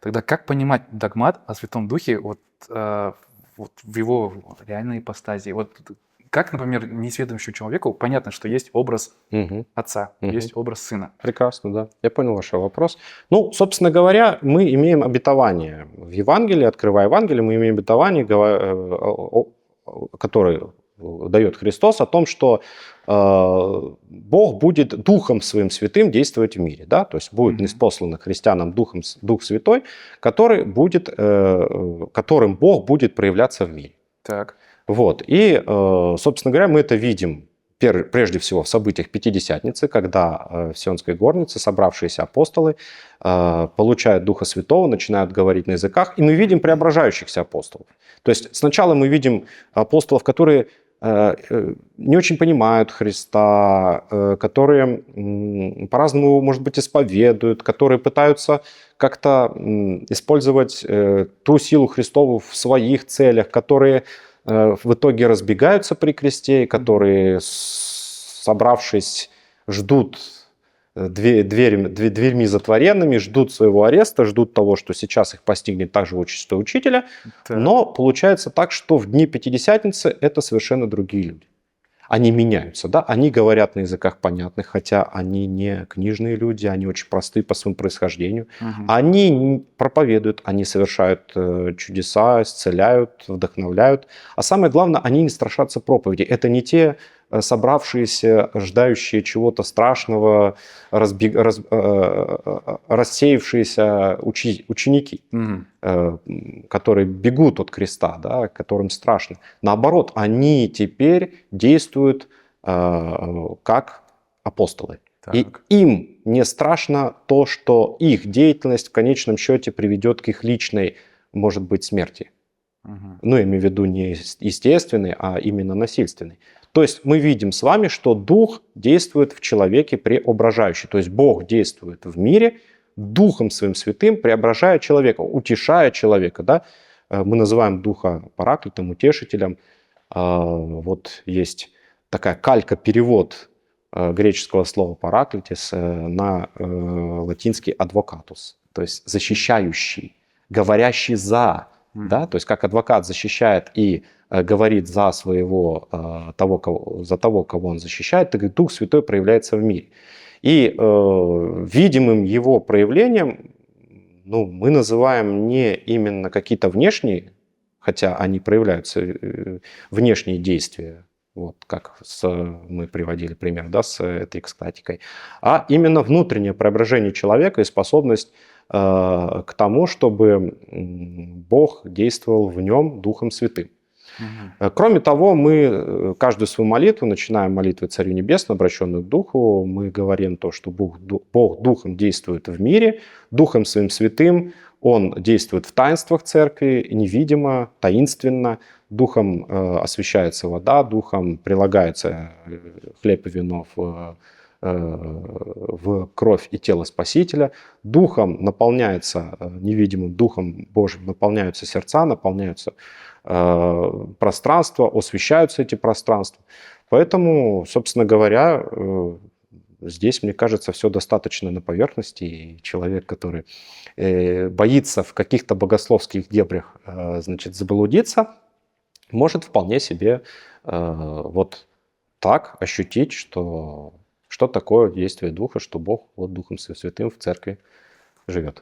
Тогда как понимать догмат о Святом Духе вот в его реальной ипостази? Вот как, например, несведущему человеку понятно, что есть образ Мгм. Отца, есть образ Сына? Прекрасно, да. Я понял ваш вопрос. Ну, собственно говоря, мы имеем обетование в Евангелии, открывая Евангелие, мы имеем обетование, которое дает Христос, о том, что Бог будет Духом Своим Святым действовать в мире. Да? То есть будет ниспослан христианам Дух Святой, которым Бог будет проявляться в мире. Так. Вот. И, собственно говоря, мы это видим прежде всего в событиях Пятидесятницы, когда в Сионской горнице собравшиеся апостолы получают Духа Святого, начинают говорить на языках, и мы видим преображающихся апостолов. То есть сначала мы видим апостолов, которые не очень понимают Христа, которые по-разному, может быть, исповедуют, которые пытаются как-то использовать ту силу Христову в своих целях, которые в итоге разбегаются при кресте, которые, собравшись, ждут дверьми затворенными, ждут своего ареста, ждут того, что сейчас их постигнет также участь, что учителя. Так. Но получается так, что в дни Пятидесятницы это совершенно другие люди. Они меняются, да, они говорят на языках понятных, хотя они не книжные люди, они очень простые по своему происхождению. Они проповедуют, они совершают чудеса, исцеляют, вдохновляют. А самое главное, они не страшатся проповеди. Это не те собравшиеся, ждающие чего-то страшного, рассеявшиеся ученики, которые бегут от креста, да, которым страшно. Наоборот, они теперь действуют как апостолы. Так. И им не страшно то, что их деятельность в конечном счете приведет к их личной, может быть, смерти. Ну, я имею в виду не естественной, а именно насильственной. То есть мы видим с вами, что Дух действует в человеке преображающе. То есть Бог действует в мире Духом Своим Святым, преображая человека, утешая человека. Да? Мы называем Духа Параклитом, Утешителем. Вот есть такая калька-перевод греческого слова «параклитис» на латинский «адвокатус», то есть защищающий, говорящий за. Да? То есть как адвокат защищает и говорит за того, кого он защищает, так и Дух Святой проявляется в мире. И видимым его проявлением мы называем не именно какие-то внешние, хотя они проявляются, внешние действия, вот как мы приводили пример, да, с этой экстатикой, а именно внутреннее преображение человека и способность к тому, чтобы Бог действовал в нем Духом Святым. Кроме того, мы каждую свою молитву начинаем молитвой Царю Небесному, обращенную к Духу. Мы говорим то, что Бог Духом действует в мире, Духом Своим Святым Он действует в таинствах Церкви, невидимо, таинственно. Духом освящается вода, Духом прилагается хлеб и вино в кровь и тело Спасителя. Духом наполняется, невидимым Духом Божьим наполняются сердца, наполняются пространства, освещаются эти пространства. Поэтому, собственно говоря, здесь, мне кажется, все достаточно на поверхности. И человек, который боится в каких-то богословских дебрях, заблудиться, может вполне себе вот так ощутить, что такое действие Духа, что Бог вот Духом Святым в Церкви живет.